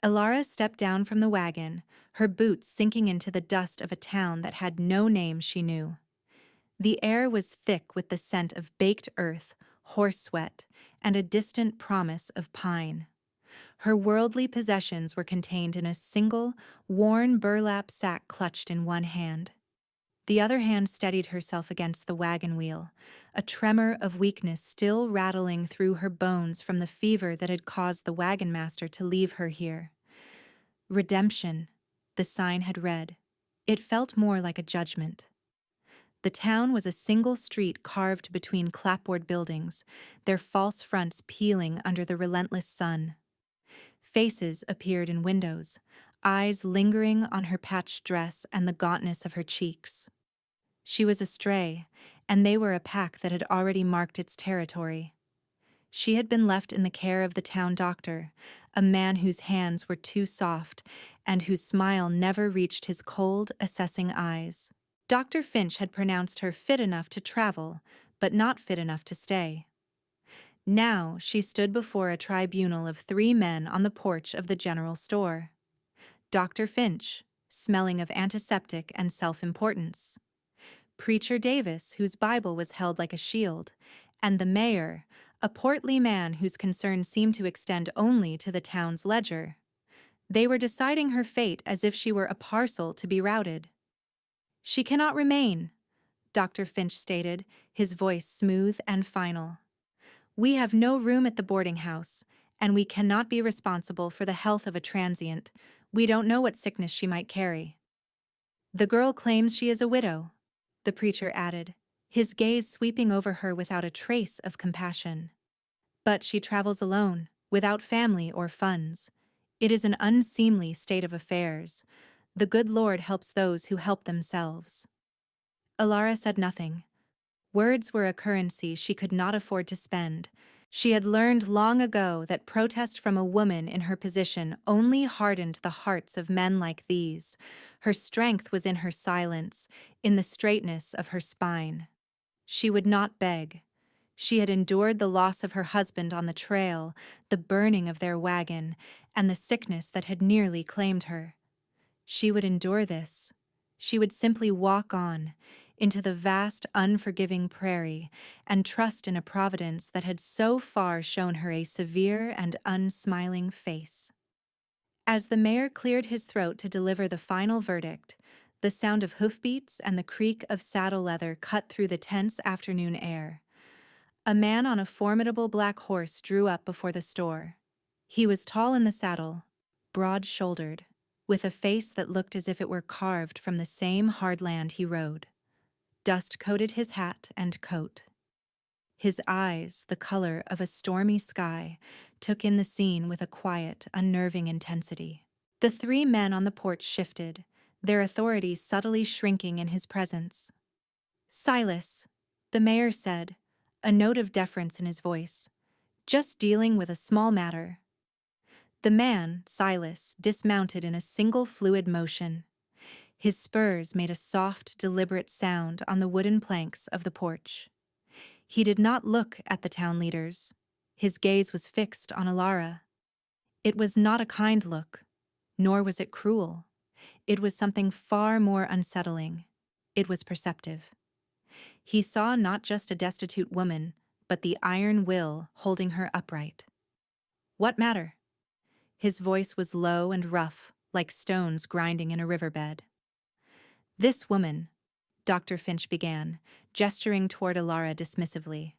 Elara stepped down from the wagon, her boots sinking into the dust of a town that had no name she knew. The air was thick with the scent of baked earth, horse sweat, and a distant promise of pine. Her worldly possessions were contained in a single, worn burlap sack clutched in one hand. The other hand steadied herself against the wagon wheel, a tremor of weakness still rattling through her bones from the fever that had caused the wagon master to leave her here. Redemption, the sign had read. It felt more like a judgment. The town was a single street carved between clapboard buildings, their false fronts peeling under the relentless sun. Faces appeared in windows, eyes lingering on her patched dress and the gauntness of her cheeks. She was a stray, and they were a pack that had already marked its territory. She had been left in the care of the town doctor, a man whose hands were too soft and whose smile never reached his cold, assessing eyes. Dr. Finch had pronounced her fit enough to travel, but not fit enough to stay. Now she stood before a tribunal of 3 men on the porch of the general store. Dr. Finch, smelling of antiseptic and self-importance. Preacher Davis, whose Bible was held like a shield, and the mayor, a portly man whose concerns seemed to extend only to the town's ledger. They were deciding her fate as if she were a parcel to be routed. "She cannot remain," Dr. Finch stated, his voice smooth and final. "We have no room at the boarding house, and we cannot be responsible for the health of a transient. We don't know what sickness she might carry." "The girl claims she is a widow," the preacher added, his gaze sweeping over her without a trace of compassion. "But she travels alone, without family or funds. It is an unseemly state of affairs. The good Lord helps those who help themselves." Elara said nothing. Words were a currency she could not afford to spend. She had learned long ago that protest from a woman in her position only hardened the hearts of men like these. Her strength was in her silence, in the straightness of her spine. She would not beg. She had endured the loss of her husband on the trail, the burning of their wagon, and the sickness that had nearly claimed her. She would endure this. She would simply walk on, into the vast, unforgiving prairie, and trust in a providence that had so far shown her a severe and unsmiling face. As the mayor cleared his throat to deliver the final verdict, the sound of hoofbeats and the creak of saddle leather cut through the tense afternoon air. A man on a formidable black horse drew up before the store. He was tall in the saddle, broad-shouldered, with a face that looked as if it were carved from the same hard land he rode. Dust coated his hat and coat. His eyes, the color of a stormy sky, took in the scene with a quiet, unnerving intensity. The 3 men on the porch shifted, their authority subtly shrinking in his presence. "Silas," the mayor said, a note of deference in his voice. "Just dealing with a small matter." The man, Silas, dismounted in a single fluid motion. His spurs made a soft, deliberate sound on the wooden planks of the porch. He did not look at the town leaders. His gaze was fixed on Elara. It was not a kind look, nor was it cruel. It was something far more unsettling. It was perceptive. He saw not just a destitute woman, but the iron will holding her upright. "What matter?" His voice was low and rough, like stones grinding in a riverbed. "This woman," Dr. Finch began, gesturing toward Elara dismissively.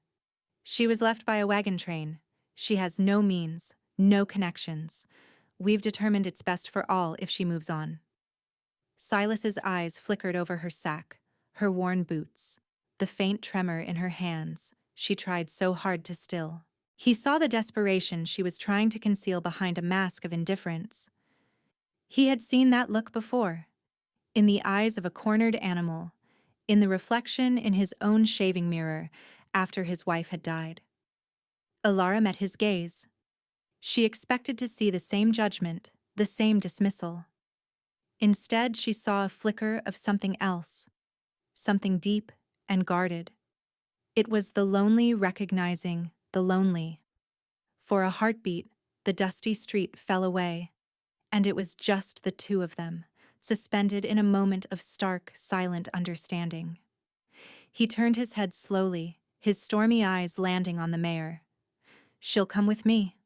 "She was left by a wagon train. She has no means, no connections. We've determined it's best for all if she moves on." Silas's eyes flickered over her sack, her worn boots, the faint tremor in her hands she tried so hard to still. He saw the desperation she was trying to conceal behind a mask of indifference. He had seen that look before, in the eyes of a cornered animal, in the reflection in his own shaving mirror after his wife had died. Elara met his gaze. She expected to see the same judgment, the same dismissal. Instead, she saw a flicker of something else, something deep and guarded. It was the lonely recognizing the lonely. For a heartbeat, the dusty street fell away, and it was just the two of them, suspended in a moment of stark, silent understanding. He turned his head slowly, his stormy eyes landing on the mayor. "She'll come with me."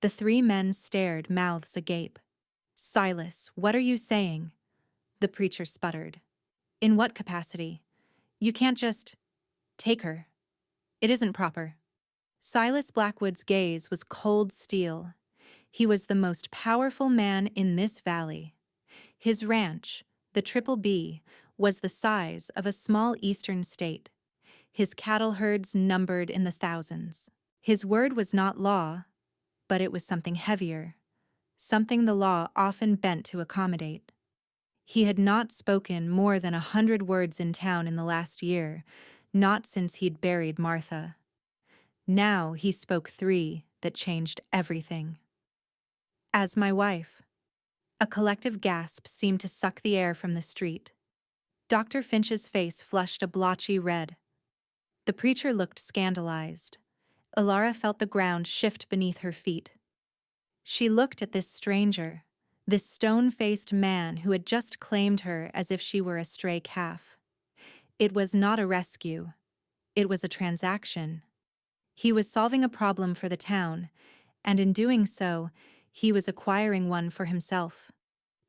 The three men stared, mouths agape. "Silas, what are you saying?" The preacher sputtered. "In what capacity? You can't just take her. It isn't proper." Silas Blackwood's gaze was cold steel. He was the most powerful man in this valley. His ranch, the Triple B, was the size of a small eastern state. His cattle herds numbered in the thousands. His word was not law, but it was something heavier, something the law often bent to accommodate. He had not spoken more than 100 words in town in the last year, not since he'd buried Martha. Now he spoke 3 that changed everything. "As my wife." A collective gasp seemed to suck the air from the street. Dr. Finch's face flushed a blotchy red. The preacher looked scandalized. Ilara felt the ground shift beneath her feet. She looked at this stranger, this stone-faced man who had just claimed her as if she were a stray calf. It was not a rescue. It was a transaction. He was solving a problem for the town, and in doing so, he was acquiring one for himself.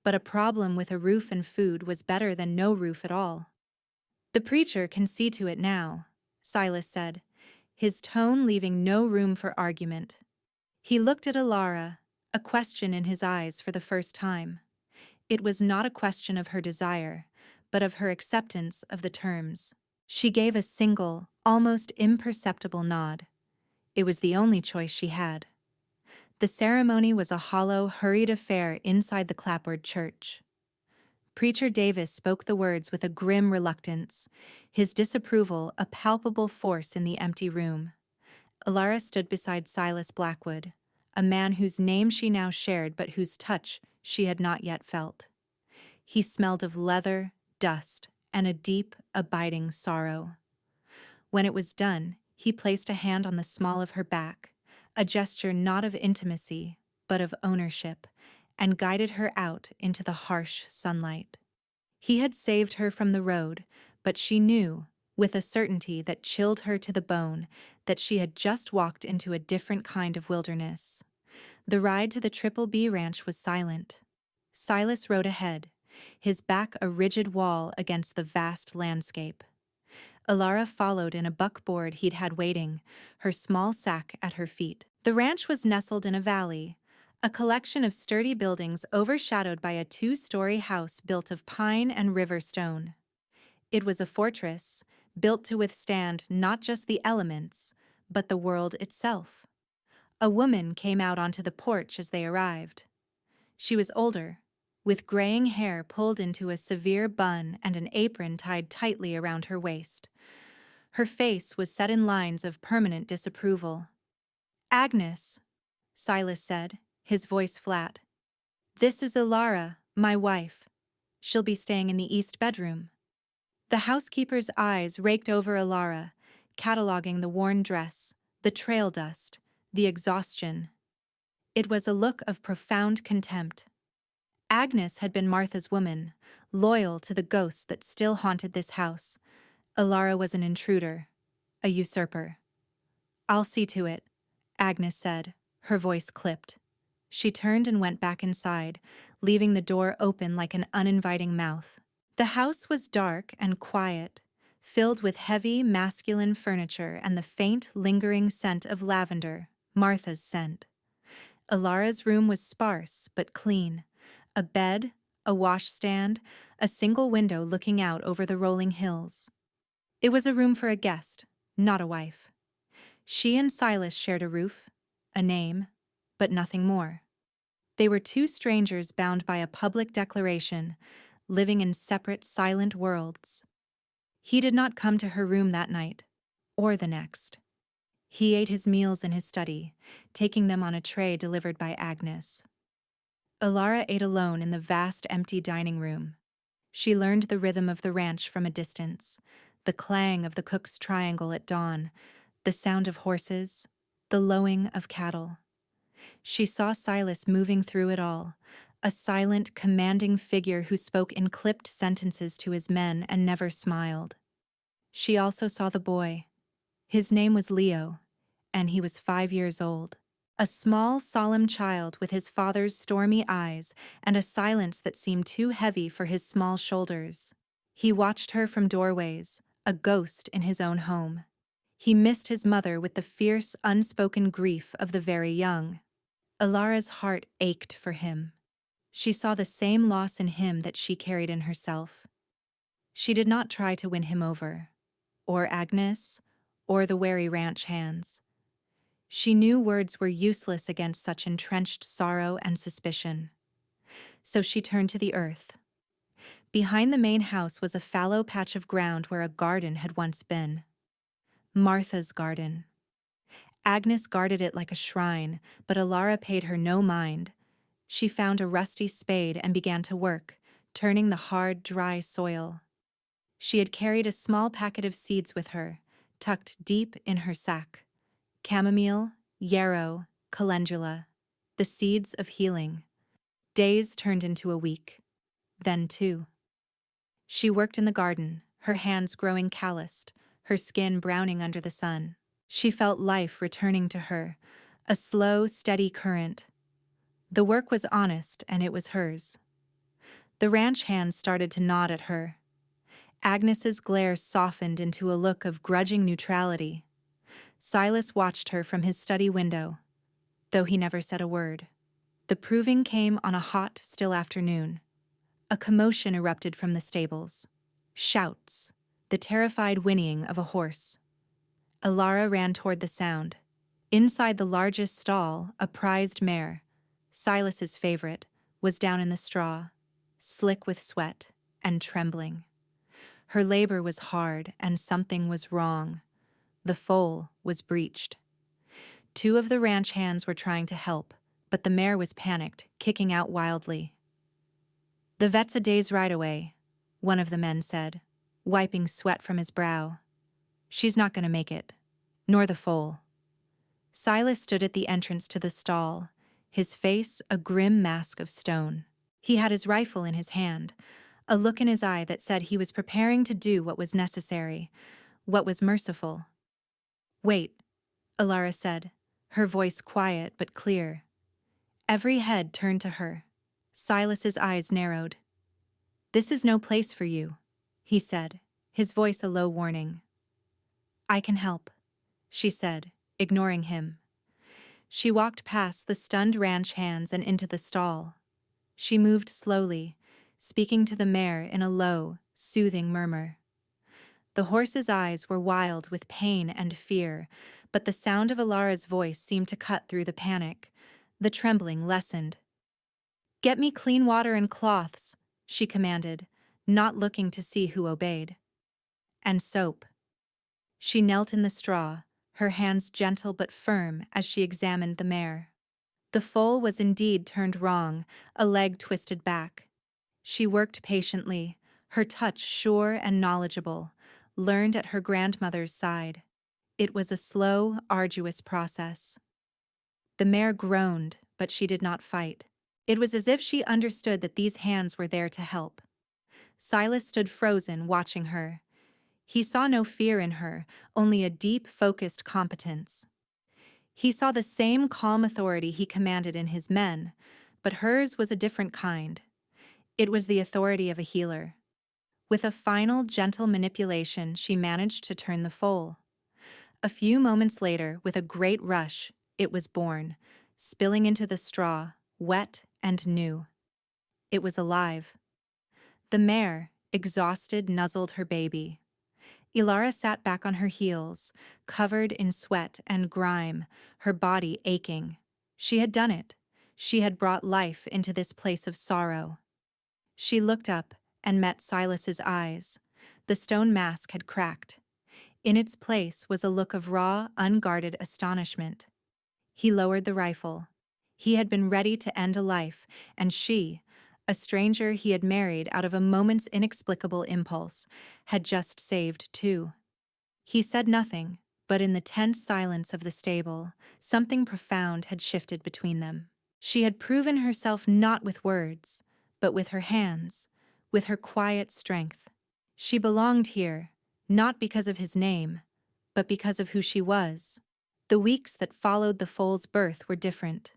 But a problem with a roof and food was better than no roof at all. "The preacher can see to it now," Silas said, his tone leaving no room for argument. He looked at Ilara, a question in his eyes for the first time. It was not a question of her desire, but of her acceptance of the terms. She gave a single, almost imperceptible nod. It was the only choice she had. The ceremony was a hollow, hurried affair inside the clapboard church. Preacher Davis spoke the words with a grim reluctance, his disapproval a palpable force in the empty room. Ilara stood beside Silas Blackwood, a man whose name she now shared but whose touch she had not yet felt. He smelled of leather, dust, and a deep, abiding sorrow. When it was done, he placed a hand on the small of her back, a gesture not of intimacy, but of ownership, and guided her out into the harsh sunlight. He had saved her from the road, but she knew, with a certainty that chilled her to the bone, that she had just walked into a different kind of wilderness. The ride to the Triple B ranch was silent. Silas rode ahead, his back a rigid wall against the vast landscape. Ilara followed in a buckboard he'd had waiting, her small sack at her feet. The ranch was nestled in a valley, a collection of sturdy buildings overshadowed by a 2-story house built of pine and river stone. It was a fortress, built to withstand not just the elements, but the world itself. A woman came out onto the porch as they arrived. She was older, with graying hair pulled into a severe bun and an apron tied tightly around her waist. Her face was set in lines of permanent disapproval. "Agnes," Silas said, his voice flat. "This is Ilara, my wife. She'll be staying in the east bedroom." The housekeeper's eyes raked over Ilara, cataloging the worn dress, the trail dust, the exhaustion. It was a look of profound contempt. Agnes had been Martha's woman, loyal to the ghosts that still haunted this house. Ilara was an intruder, a usurper. "I'll see to it," Agnes said, her voice clipped. She turned and went back inside, leaving the door open like an uninviting mouth. The house was dark and quiet, filled with heavy, masculine furniture and the faint, lingering scent of lavender, Martha's scent. Ilara's room was sparse but clean. A bed, a washstand, a single window looking out over the rolling hills. It was a room for a guest, not a wife. She and Silas shared a roof, a name, but nothing more. They were two strangers bound by a public declaration, living in separate, silent worlds. He did not come to her room that night, or the next. He ate his meals in his study, taking them on a tray delivered by Agnes. Ilara ate alone in the vast, empty dining room. She learned the rhythm of the ranch from a distance, the clang of the cook's triangle at dawn, the sound of horses, the lowing of cattle. She saw Silas moving through it all, a silent, commanding figure who spoke in clipped sentences to his men and never smiled. She also saw the boy. His name was Leo, and he was 5 years old. A small, solemn child with his father's stormy eyes and a silence that seemed too heavy for his small shoulders. He watched her from doorways, a ghost in his own home. He missed his mother with the fierce, unspoken grief of the very young. Ilara's heart ached for him. She saw the same loss in him that she carried in herself. She did not try to win him over, or Agnes, or the wary ranch hands. She knew words were useless against such entrenched sorrow and suspicion. So she turned to the earth. Behind the main house was a fallow patch of ground where a garden had once been. Martha's garden. Agnes guarded it like a shrine, but Ilara paid her no mind. She found a rusty spade and began to work, turning the hard, dry soil. She had carried a small packet of seeds with her, tucked deep in her sack. Chamomile, yarrow, calendula, the seeds of healing. Days turned into a week, then 2. She worked in the garden, her hands growing calloused, her skin browning under the sun. She felt life returning to her, a slow, steady current. The work was honest, and it was hers. The ranch hands started to nod at her. Agnes's glare softened into a look of grudging neutrality. Silas watched her from his study window, though he never said a word. The proving came on a hot, still afternoon. A commotion erupted from the stables. Shouts, the terrified whinnying of a horse. Ilara ran toward the sound. Inside the largest stall, a prized mare, Silas's favorite, was down in the straw, slick with sweat and trembling. Her labor was hard, and something was wrong. The foal was breached. 2 of the ranch hands were trying to help, but the mare was panicked, kicking out wildly. "The vet's a day's ride away," one of the men said, wiping sweat from his brow. "She's not going to make it, nor the foal." Silas stood at the entrance to the stall, his face a grim mask of stone. He had his rifle in his hand, a look in his eye that said he was preparing to do what was necessary, what was merciful. "Wait," Ilara said, her voice quiet but clear. Every head turned to her. Silas's eyes narrowed. "This is no place for you," he said, his voice a low warning. "I can help," she said, ignoring him. She walked past the stunned ranch hands and into the stall. She moved slowly, speaking to the mare in a low, soothing murmur. The horse's eyes were wild with pain and fear, but the sound of Ilara's voice seemed to cut through the panic. The trembling lessened. "Get me clean water and cloths," she commanded, not looking to see who obeyed. "And soap." She knelt in the straw, her hands gentle but firm as she examined the mare. The foal was indeed turned wrong, a leg twisted back. She worked patiently, her touch sure and knowledgeable, learned at her grandmother's side. It was a slow, arduous process. The mare groaned, but she did not fight. It was as if she understood that these hands were there to help. Silas stood frozen, watching her. He saw no fear in her, only a deep, focused competence. He saw the same calm authority he commanded in his men, but hers was a different kind. It was the authority of a healer. With a final, gentle manipulation, she managed to turn the foal. A few moments later, with a great rush, it was born, spilling into the straw, wet and new. It was alive. The mare, exhausted, nuzzled her baby. Ilara sat back on her heels, covered in sweat and grime, her body aching. She had done it. She had brought life into this place of sorrow. She looked up and met Silas's eyes. The stone mask had cracked. In its place was a look of raw, unguarded astonishment. He lowered the rifle. He had been ready to end a life, and she, a stranger he had married out of a moment's inexplicable impulse, had just saved 2. He said nothing, but in the tense silence of the stable, something profound had shifted between them. She had proven herself not with words, but with her hands, with her quiet strength. She belonged here, not because of his name, but because of who she was. The weeks that followed the foal's birth were different.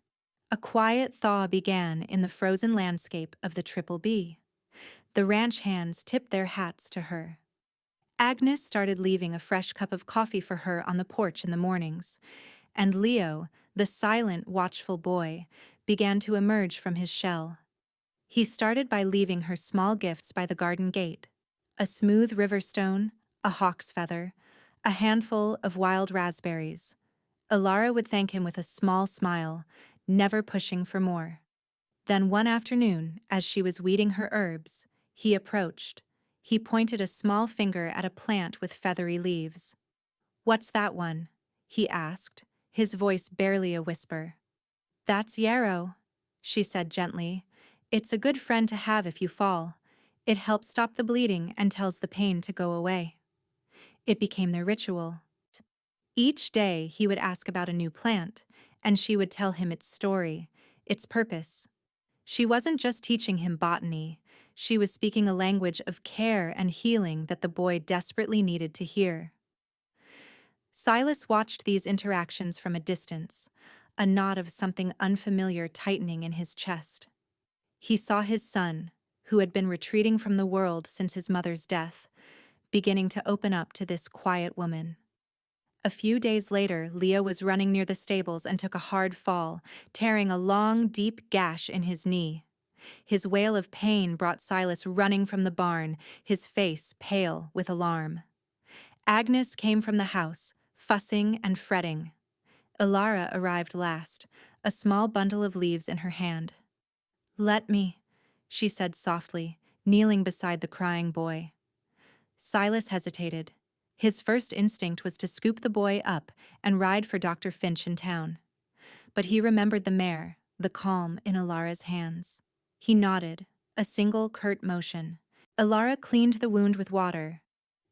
A quiet thaw began in the frozen landscape of the Triple B. The ranch hands tipped their hats to her. Agnes started leaving a fresh cup of coffee for her on the porch in the mornings, and Leo, the silent, watchful boy, began to emerge from his shell. He started by leaving her small gifts by the garden gate: a smooth river stone, a hawk's feather, a handful of wild raspberries. Alara would thank him with a small smile, never pushing for more. Then one afternoon, as she was weeding her herbs, he approached. He pointed a small finger at a plant with feathery leaves. "What's that one?" he asked, his voice barely a whisper. "That's yarrow," she said gently. "It's a good friend to have if you fall. It helps stop the bleeding and tells the pain to go away." It became their ritual. Each day he would ask about a new plant, and she would tell him its story, its purpose. She wasn't just teaching him botany, she was speaking a language of care and healing that the boy desperately needed to hear. Silas watched these interactions from a distance, a knot of something unfamiliar tightening in his chest. He saw his son, who had been retreating from the world since his mother's death, beginning to open up to this quiet woman. A few days later, Leo was running near the stables and took a hard fall, tearing a long, deep gash in his knee. His wail of pain brought Silas running from the barn, his face pale with alarm. Agnes came from the house, fussing and fretting. Alara arrived last, a small bundle of leaves in her hand. "Let me," she said softly, kneeling beside the crying boy. Silas hesitated. His first instinct was to scoop the boy up and ride for Dr. Finch in town. But he remembered the mare, the calm in Alara's hands. He nodded, a single curt motion. Alara cleaned the wound with water.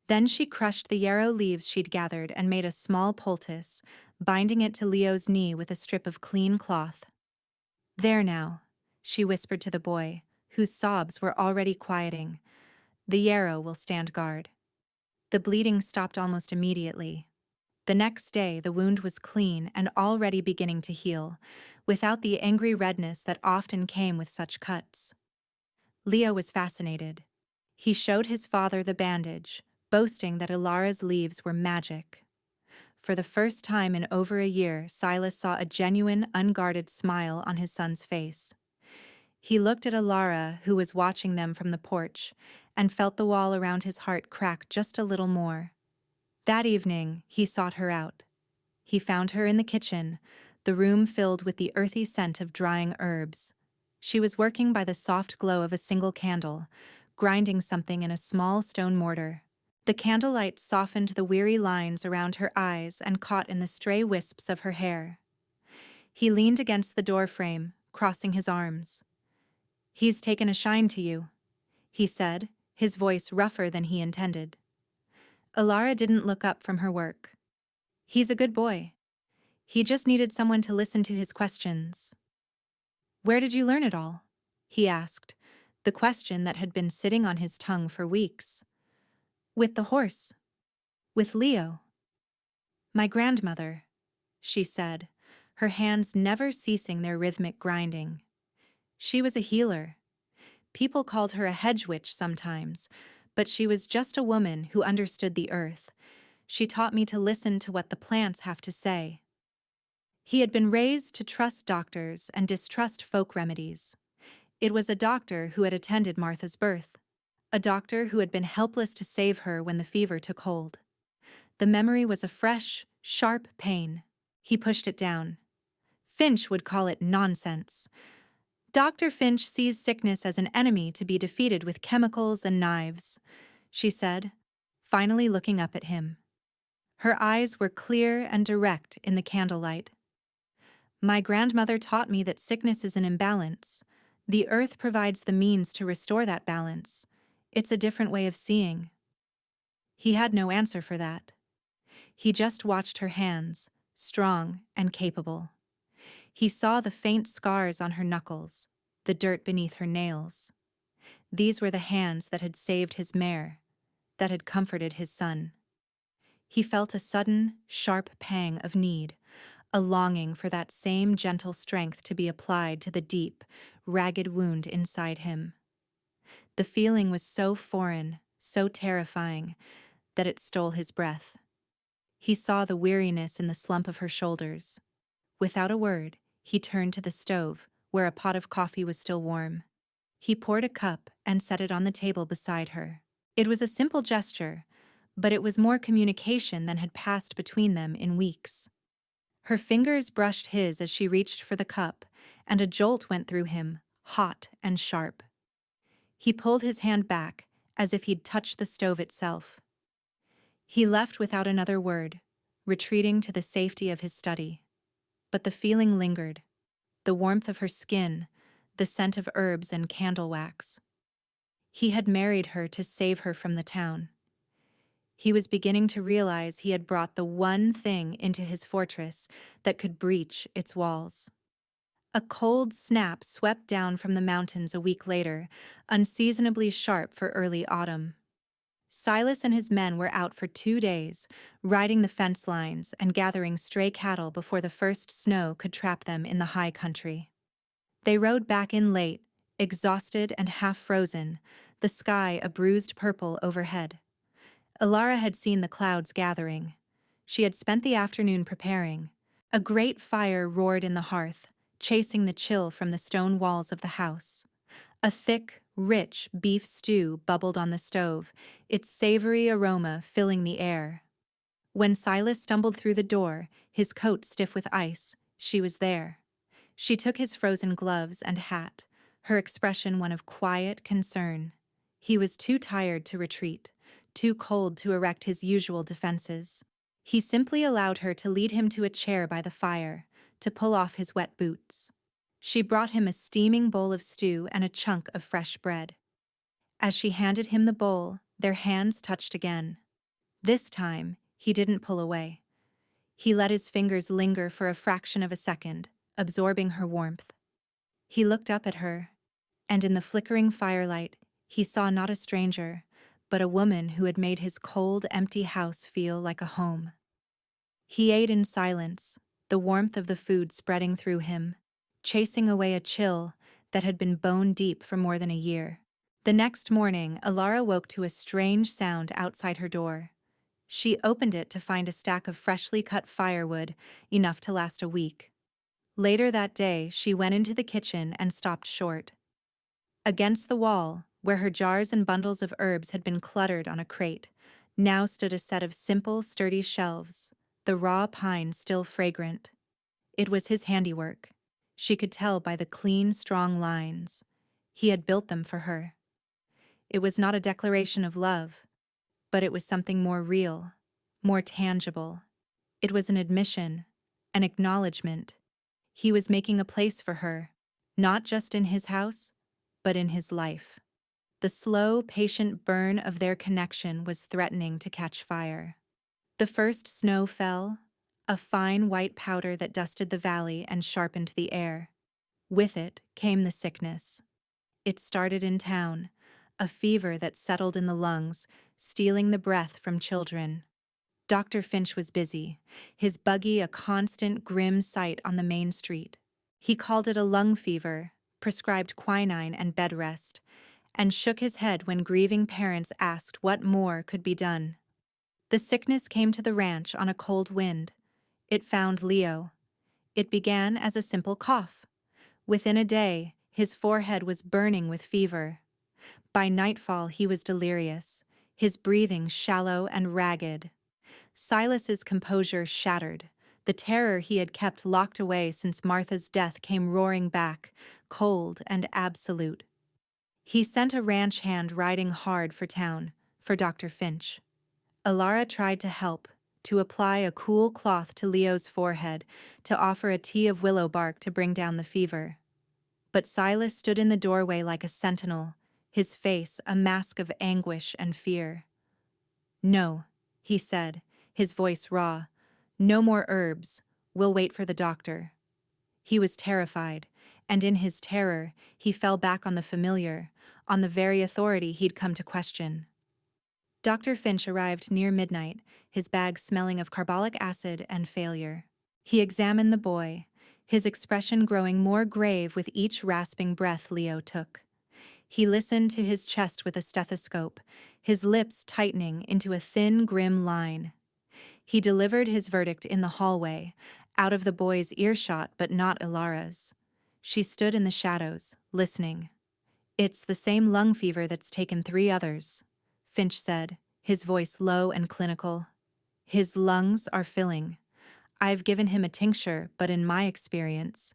Then she crushed the yarrow leaves she'd gathered and made a small poultice, binding it to Leo's knee with a strip of clean cloth. "There now," she whispered to the boy, whose sobs were already quieting. "The yarrow will stand guard." The bleeding stopped almost immediately. The next day, the wound was clean and already beginning to heal, without the angry redness that often came with such cuts. Leo was fascinated. He showed his father the bandage, boasting that Alara's leaves were magic. For the first time in over a year, Silas saw a genuine, unguarded smile on his son's face. He looked at Alara, who was watching them from the porch, and felt the wall around his heart crack just a little more. That evening, he sought her out. He found her in the kitchen, the room filled with the earthy scent of drying herbs. She was working by the soft glow of a single candle, grinding something in a small stone mortar. The candlelight softened the weary lines around her eyes and caught in the stray wisps of her hair. He leaned against the doorframe, crossing his arms. "He's taken a shine to you," he said, his voice rougher than he intended. Alara didn't look up from her work. "He's a good boy. He just needed someone to listen to his questions." "Where did you learn it all?" he asked, the question that had been sitting on his tongue for weeks. "With the horse. With Leo." "My grandmother," she said, her hands never ceasing their rhythmic grinding. "She was a healer. People called her a hedge witch sometimes, but she was just a woman who understood the earth. She taught me to listen to what the plants have to say." He had been raised to trust doctors and distrust folk remedies. It was a doctor who had attended Martha's birth, a doctor who had been helpless to save her when the fever took hold. The memory was a fresh, sharp pain. He pushed it down. Finch would call it nonsense. "Dr. Finch sees sickness as an enemy to be defeated with chemicals and knives," she said, finally looking up at him. Her eyes were clear and direct in the candlelight. "My grandmother taught me that sickness is an imbalance. The earth provides the means to restore that balance. It's a different way of seeing." He had no answer for that. He just watched her hands, strong and capable. He saw the faint scars on her knuckles, the dirt beneath her nails. These were the hands that had saved his mare, that had comforted his son. He felt a sudden, sharp pang of need, a longing for that same gentle strength to be applied to the deep, ragged wound inside him. The feeling was so foreign, so terrifying, that it stole his breath. He saw the weariness in the slump of her shoulders. Without a word, he turned to the stove, where a pot of coffee was still warm. He poured a cup and set it on the table beside her. It was a simple gesture, but it was more communication than had passed between them in weeks. Her fingers brushed his as she reached for the cup, and a jolt went through him, hot and sharp. He pulled his hand back, as if he'd touched the stove itself. He left without another word, retreating to the safety of his study. But the feeling lingered, the warmth of her skin, the scent of herbs and candle wax. He had married her to save her from the town. He was beginning to realize he had brought the one thing into his fortress that could breach its walls. A cold snap swept down from the mountains a week later, unseasonably sharp for early autumn. Silas and his men were out for 2 days, riding the fence lines and gathering stray cattle before the first snow could trap them in the high country. They rode back in late, exhausted and half frozen, the sky a bruised purple overhead. Alara had seen the clouds gathering. She had spent the afternoon preparing. A great fire roared in the hearth, chasing the chill from the stone walls of the house. A thick, rich beef stew bubbled on the stove, its savory aroma filling the air. When Silas stumbled through the door, his coat stiff with ice, she was there. She took his frozen gloves and hat, her expression one of quiet concern. He was too tired to retreat, too cold to erect his usual defenses. He simply allowed her to lead him to a chair by the fire, to pull off his wet boots. She brought him a steaming bowl of stew and a chunk of fresh bread. As she handed him the bowl, their hands touched again. This time, he didn't pull away. He let his fingers linger for a fraction of a second, absorbing her warmth. He looked up at her, and in the flickering firelight, he saw not a stranger, but a woman who had made his cold, empty house feel like a home. He ate in silence, the warmth of the food spreading through him, chasing away a chill that had been bone deep for more than a year. The next morning, Alara woke to a strange sound outside her door. She opened it to find a stack of freshly cut firewood, enough to last a week. Later that day, she went into the kitchen and stopped short. Against the wall, where her jars and bundles of herbs had been cluttered on a crate, now stood a set of simple, sturdy shelves, the raw pine still fragrant. It was his handiwork. She could tell by the clean, strong lines. He had built them for her. It was not a declaration of love, but it was something more real, more tangible. It was an admission, an acknowledgement. He was making a place for her, not just in his house, but in his life. The slow, patient burn of their connection was threatening to catch fire. The first snow fell, a fine white powder that dusted the valley and sharpened the air. With it came the sickness. It started in town, a fever that settled in the lungs, stealing the breath from children. Dr. Finch was busy, his buggy a constant, grim sight on the main street. He called it a lung fever, prescribed quinine and bed rest, and shook his head when grieving parents asked what more could be done. The sickness came to the ranch on a cold wind. It found Leo. It began as a simple cough. Within a day, his forehead was burning with fever. By nightfall, he was delirious, his breathing shallow and ragged. Silas's composure shattered. The terror he had kept locked away since Martha's death came roaring back, cold and absolute. He sent a ranch hand riding hard for town, for Dr. Finch. Alara tried to help, to apply a cool cloth to Leo's forehead, to offer a tea of willow bark to bring down the fever. But Silas stood in the doorway like a sentinel, his face a mask of anguish and fear. "No," he said, his voice raw. "No more herbs. We'll wait for the doctor." He was terrified, and in his terror, he fell back on the familiar, on the very authority he'd come to question. Dr. Finch arrived near midnight, his bag smelling of carbolic acid and failure. He examined the boy, his expression growing more grave with each rasping breath Leo took. He listened to his chest with a stethoscope, his lips tightening into a thin, grim line. He delivered his verdict in the hallway, out of the boy's earshot but not Ilara's. She stood in the shadows, listening. "It's the same lung fever that's taken 3 others," Finch said, his voice low and clinical. "His lungs are filling. I've given him a tincture, but in my experience,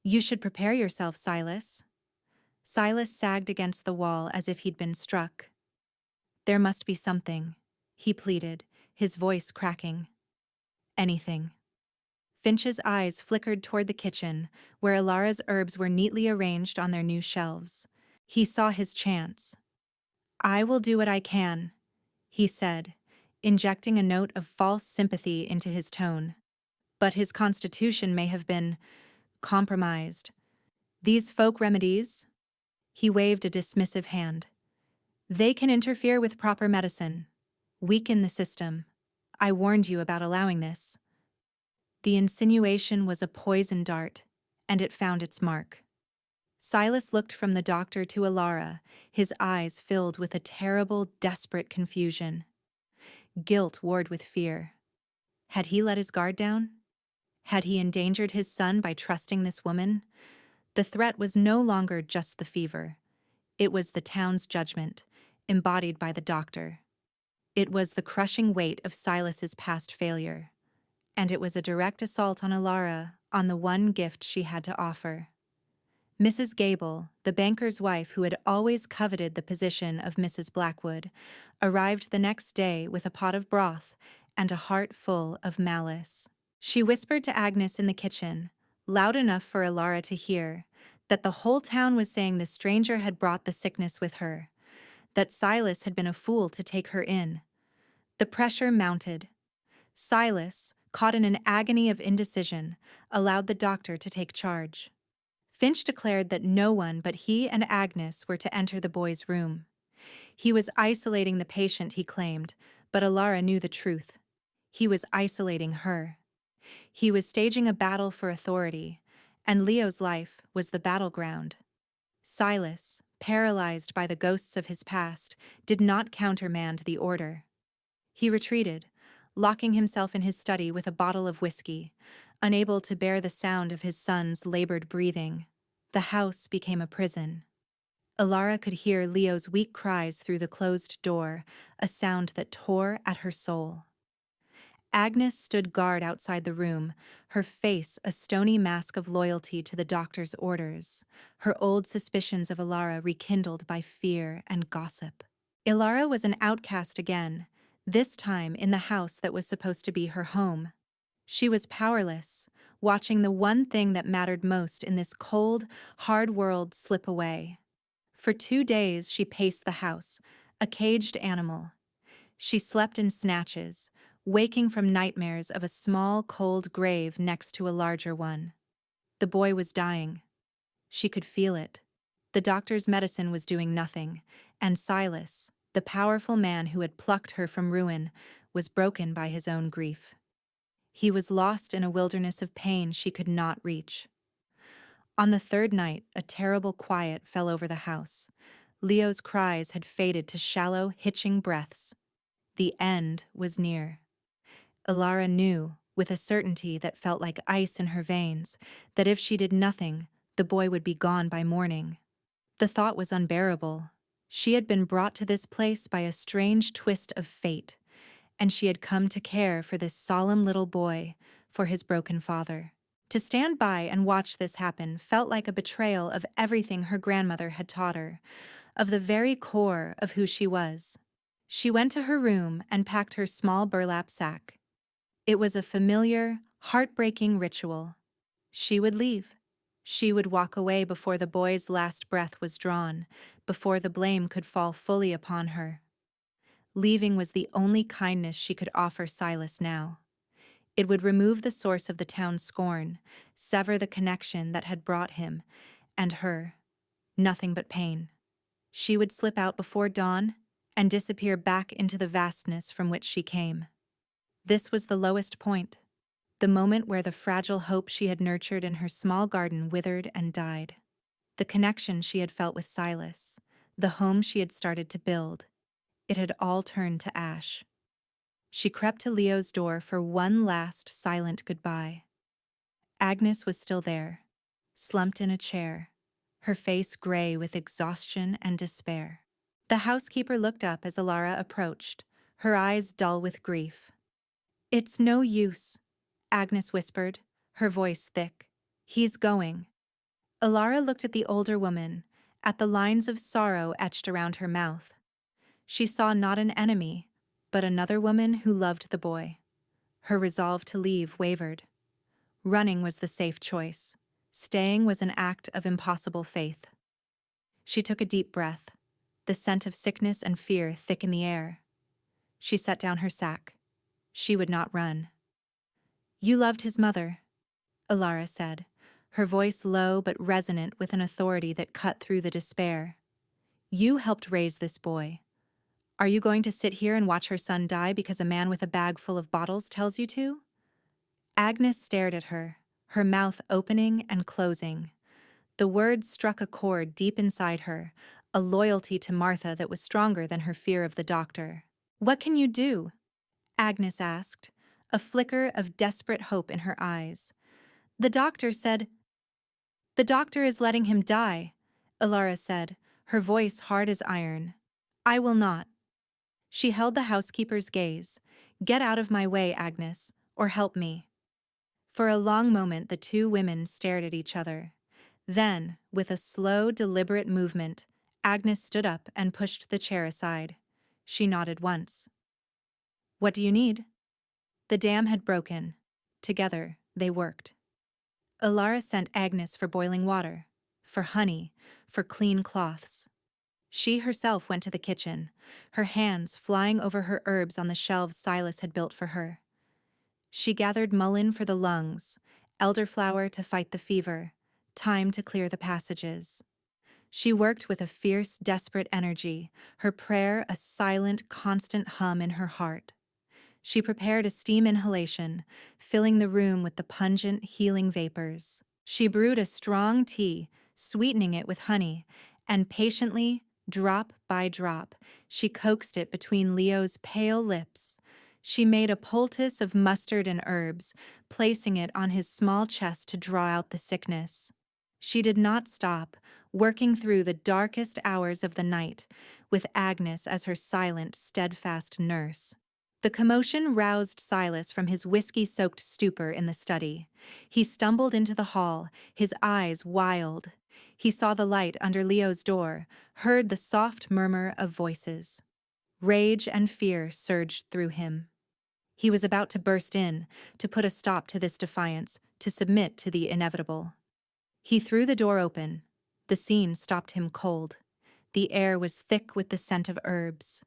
you should prepare yourself, Silas." Silas sagged against the wall as if he'd been struck. "There must be something," he pleaded, his voice cracking. "Anything." Finch's eyes flickered toward the kitchen, where Ilara's herbs were neatly arranged on their new shelves. He saw his chance. "I will do what I can," he said, injecting a note of false sympathy into his tone. "But his constitution may have been compromised. These folk remedies," he waved a dismissive hand, "they can interfere with proper medicine, weaken the system. I warned you about allowing this." The insinuation was a poison dart, and it found its mark. Silas looked from the doctor to Ilara, his eyes filled with a terrible, desperate confusion. Guilt warred with fear. Had he let his guard down? Had he endangered his son by trusting this woman? The threat was no longer just the fever. It was the town's judgment, embodied by the doctor. It was the crushing weight of Silas's past failure. And it was a direct assault on Ilara, on the one gift she had to offer. Mrs. Gable, the banker's wife who had always coveted the position of Mrs. Blackwood, arrived the next day with a pot of broth and a heart full of malice. She whispered to Agnes in the kitchen, loud enough for Ilara to hear, that the whole town was saying the stranger had brought the sickness with her, that Silas had been a fool to take her in. The pressure mounted. Silas, caught in an agony of indecision, allowed the doctor to take charge. Finch declared that no one but he and Agnes were to enter the boy's room. He was isolating the patient, he claimed, but Ilara knew the truth. He was isolating her. He was staging a battle for authority, and Leo's life was the battleground. Silas, paralyzed by the ghosts of his past, did not countermand the order. He retreated, locking himself in his study with a bottle of whiskey, unable to bear the sound of his son's labored breathing. The house became a prison. Ilara could hear Leo's weak cries through the closed door, a sound that tore at her soul. Agnes stood guard outside the room, her face a stony mask of loyalty to the doctor's orders, her old suspicions of Ilara rekindled by fear and gossip. Ilara was an outcast again, this time in the house that was supposed to be her home. She was powerless, watching the one thing that mattered most in this cold, hard world slip away. For 2 days she paced the house, a caged animal. She slept in snatches, waking from nightmares of a small, cold grave next to a larger one. The boy was dying. She could feel it. The doctor's medicine was doing nothing, and Silas, the powerful man who had plucked her from ruin, was broken by his own grief. He was lost in a wilderness of pain she could not reach. On the 3rd night, a terrible quiet fell over the house. Leo's cries had faded to shallow, hitching breaths. The end was near. Ilara knew, with a certainty that felt like ice in her veins, that if she did nothing, the boy would be gone by morning. The thought was unbearable. She had been brought to this place by a strange twist of fate, and she had come to care for this solemn little boy, for his broken father. To stand by and watch this happen felt like a betrayal of everything her grandmother had taught her, of the very core of who she was. She went to her room and packed her small burlap sack. It was a familiar, heartbreaking ritual. She would leave. She would walk away before the boy's last breath was drawn, before the blame could fall fully upon her. Leaving was the only kindness she could offer Silas now. It would remove the source of the town's scorn, sever the connection that had brought him and her nothing but pain. She would slip out before dawn and disappear back into the vastness from which she came. This was the lowest point, the moment where the fragile hope she had nurtured in her small garden withered and died. The connection she had felt with Silas, the home she had started to build, it had all turned to ash. She crept to Leo's door for one last silent goodbye. Agnes was still there, slumped in a chair, her face gray with exhaustion and despair. The housekeeper looked up as Alara approached, her eyes dull with grief. "It's no use," Agnes whispered, her voice thick. "He's going." Alara looked at the older woman, at the lines of sorrow etched around her mouth. She saw not an enemy, but another woman who loved the boy. Her resolve to leave wavered. Running was the safe choice. Staying was an act of impossible faith. She took a deep breath, the scent of sickness and fear thick in the air. She set down her sack. She would not run. "You loved his mother," Alara said, her voice low but resonant with an authority that cut through the despair. "You helped raise this boy. Are you going to sit here and watch her son die because a man with a bag full of bottles tells you to?" Agnes stared at her, her mouth opening and closing. The words struck a chord deep inside her, a loyalty to Martha that was stronger than her fear of the doctor. "What can you do?" Agnes asked, a flicker of desperate hope in her eyes. "The doctor said—" "The doctor is letting him die," Alara said, her voice hard as iron. "I will not." She held the housekeeper's gaze. "Get out of my way, Agnes, or help me." For a long moment the two women stared at each other. Then, with a slow, deliberate movement, Agnes stood up and pushed the chair aside. She nodded once. "What do you need?" The dam had broken. Together, they worked. Alara sent Agnes for boiling water, for honey, for clean cloths. She herself went to the kitchen, her hands flying over her herbs on the shelves Silas had built for her. She gathered mullein for the lungs, elderflower to fight the fever, thyme to clear the passages. She worked with a fierce, desperate energy, her prayer a silent, constant hum in her heart. She prepared a steam inhalation, filling the room with the pungent, healing vapors. She brewed a strong tea, sweetening it with honey, and patiently, drop by drop, she coaxed it between Leo's pale lips. She made a poultice of mustard and herbs, placing it on his small chest to draw out the sickness. She did not stop, working through the darkest hours of the night, with Agnes as her silent, steadfast nurse. The commotion roused Silas from his whiskey-soaked stupor in the study. He stumbled into the hall, his eyes wild. He saw the light under Leo's door, heard the soft murmur of voices. Rage and fear surged through him. He was about to burst in, to put a stop to this defiance, to submit to the inevitable. He threw the door open. The scene stopped him cold. The air was thick with the scent of herbs.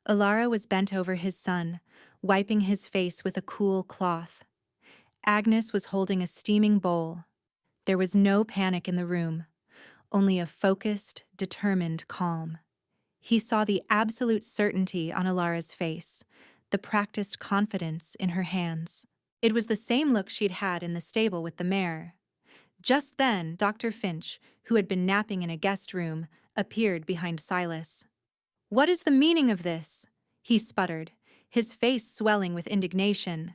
Alara was bent over his son, wiping his face with a cool cloth. Agnes was holding a steaming bowl. There was no panic in the room, only a focused, determined calm. He saw the absolute certainty on Alara's face, the practiced confidence in her hands. It was the same look she'd had in the stable with the mare. Just then, Dr. Finch, who had been napping in a guest room, appeared behind Silas. "What is the meaning of this?" he sputtered, his face swelling with indignation.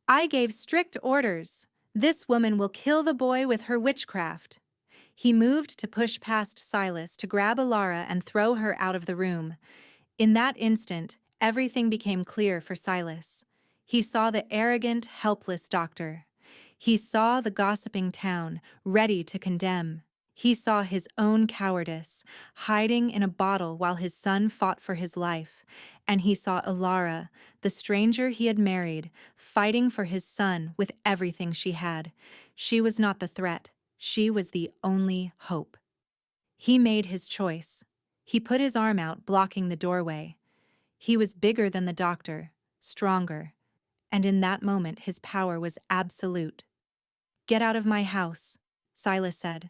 "I gave strict orders. This woman will kill the boy with her witchcraft." He moved to push past Silas to grab Alara and throw her out of the room. In that instant, everything became clear for Silas. He saw the arrogant, helpless doctor. He saw the gossiping town, ready to condemn. He saw his own cowardice, hiding in a bottle while his son fought for his life. And he saw Alara, the stranger he had married, fighting for his son with everything she had. She was not the threat. She was the only hope. He made his choice. He put his arm out, blocking the doorway. He was bigger than the doctor, stronger, and in that moment his power was absolute. "Get out of my house," Silas said.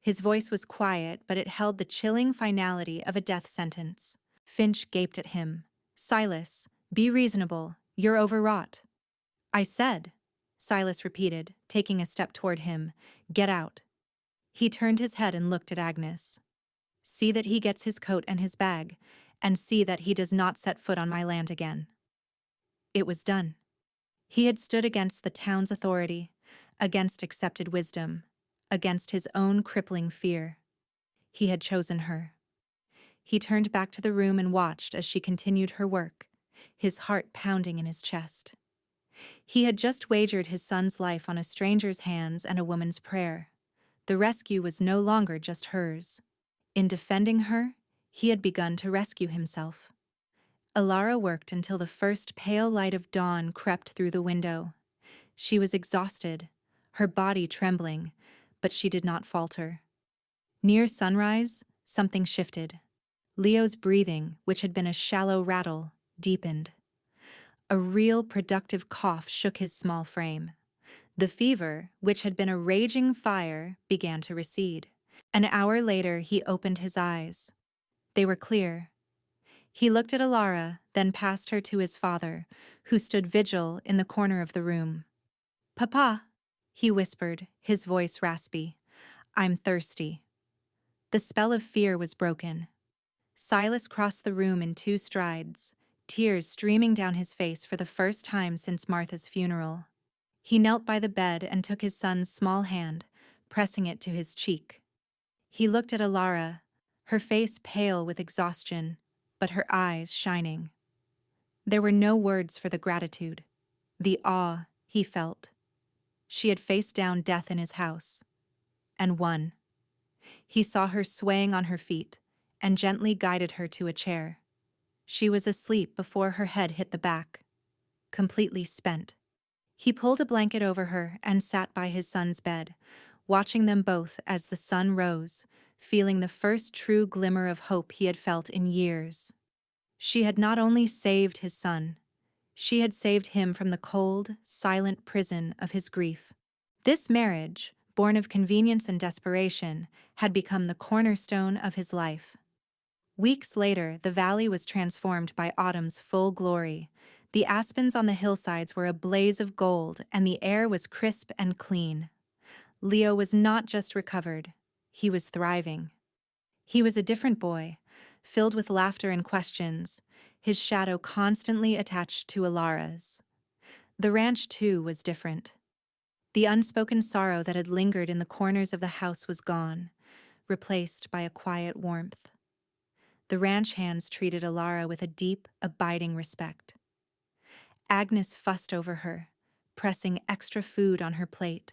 His voice was quiet, but it held the chilling finality of a death sentence. Finch gaped at him. "Silas, be reasonable. You're overwrought." "I said," Silas repeated, taking a step toward him, "get out." He turned his head and looked at Agnes. "See that he gets his coat and his bag, and see that he does not set foot on my land again." It was done. He had stood against the town's authority, against accepted wisdom, against his own crippling fear. He had chosen her. He turned back to the room and watched as she continued her work, his heart pounding in his chest. He had just wagered his son's life on a stranger's hands and a woman's prayer. The rescue was no longer just hers. In defending her, he had begun to rescue himself. Alara worked until the first pale light of dawn crept through the window. She was exhausted, her body trembling, but she did not falter. Near sunrise, something shifted. Leo's breathing, which had been a shallow rattle, deepened. A real productive cough shook his small frame. The fever, which had been a raging fire, began to recede. An hour later, he opened his eyes. They were clear. He looked at Alara, then passed her to his father, who stood vigil in the corner of the room. "Papa," he whispered, his voice raspy, "I'm thirsty." The spell of fear was broken. Silas crossed the room in 2 strides, tears streaming down his face for the first time since Martha's funeral. He knelt by the bed and took his son's small hand, pressing it to his cheek. He looked at Alara, her face pale with exhaustion, but her eyes shining. There were no words for the gratitude, the awe he felt. She had faced down death in his house, and won. He saw her swaying on her feet, and gently guided her to a chair. She was asleep before her head hit the back, completely spent. He pulled a blanket over her and sat by his son's bed, watching them both as the sun rose, feeling the first true glimmer of hope he had felt in years. She had not only saved his son, she had saved him from the cold, silent prison of his grief. This marriage, born of convenience and desperation, had become the cornerstone of his life. Weeks later, the valley was transformed by autumn's full glory. The aspens on the hillsides were a blaze of gold, and the air was crisp and clean. Leo was not just recovered, he was thriving. He was a different boy, filled with laughter and questions, his shadow constantly attached to Alara's. The ranch, too, was different. The unspoken sorrow that had lingered in the corners of the house was gone, replaced by a quiet warmth. The ranch hands treated Alara with a deep, abiding respect. Agnes fussed over her, pressing extra food on her plate,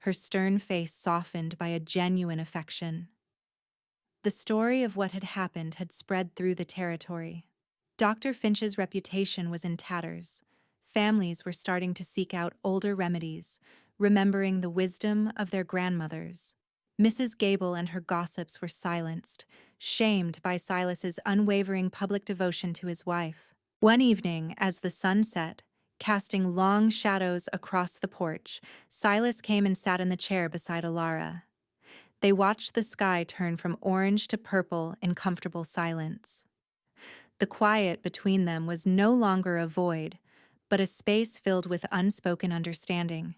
her stern face softened by a genuine affection. The story of what had happened had spread through the territory. Dr. Finch's reputation was in tatters. Families were starting to seek out older remedies, remembering the wisdom of their grandmothers. Mrs. Gable and her gossips were silenced, shamed by Silas's unwavering public devotion to his wife. One evening, as the sun set, casting long shadows across the porch, Silas came and sat in the chair beside Alara. They watched the sky turn from orange to purple in comfortable silence. The quiet between them was no longer a void, but a space filled with unspoken understanding.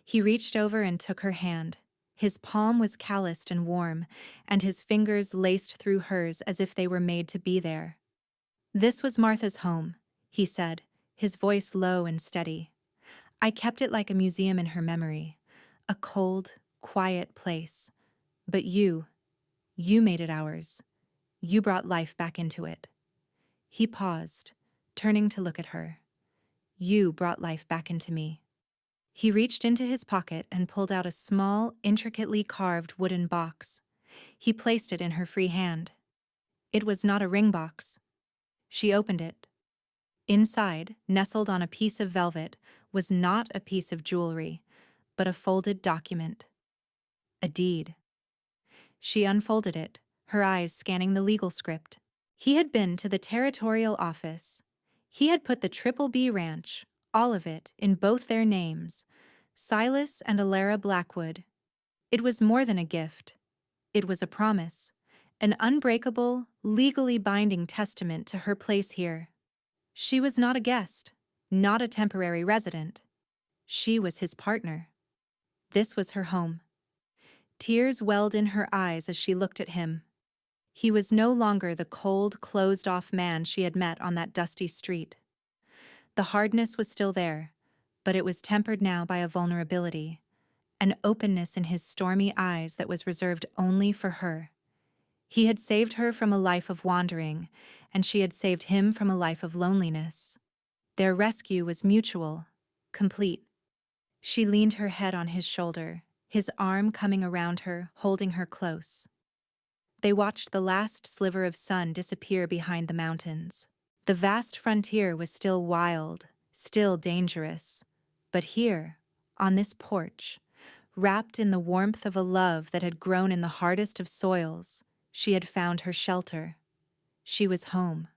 He reached over and took her hand. His palm was calloused and warm, and his fingers laced through hers as if they were made to be there. "This was Martha's home," he said, his voice low and steady. "I kept it like a museum in her memory, a cold, quiet place. But you made it ours. You brought life back into it." He paused, turning to look at her. "You brought life back into me." He reached into his pocket and pulled out a small, intricately carved wooden box. He placed it in her free hand. It was not a ring box. She opened it. Inside, nestled on a piece of velvet, was not a piece of jewelry, but a folded document. A deed. She unfolded it, her eyes scanning the legal script. He had been to the territorial office. He had put the Triple B Ranch, All of it, in both their names, Silas and Alara Blackwood. It was more than a gift. It was a promise, an unbreakable, legally binding testament to her place here. She was not a guest, not a temporary resident. She was his partner. This was her home. Tears welled in her eyes as she looked at him. He was no longer the cold, closed-off man she had met on that dusty street. The hardness was still there, but it was tempered now by a vulnerability, an openness in his stormy eyes that was reserved only for her. He had saved her from a life of wandering, and she had saved him from a life of loneliness. Their rescue was mutual, complete. She leaned her head on his shoulder, his arm coming around her, holding her close. They watched the last sliver of sun disappear behind the mountains. The vast frontier was still wild, still dangerous. But here, on this porch, wrapped in the warmth of a love that had grown in the hardest of soils, she had found her shelter. She was home.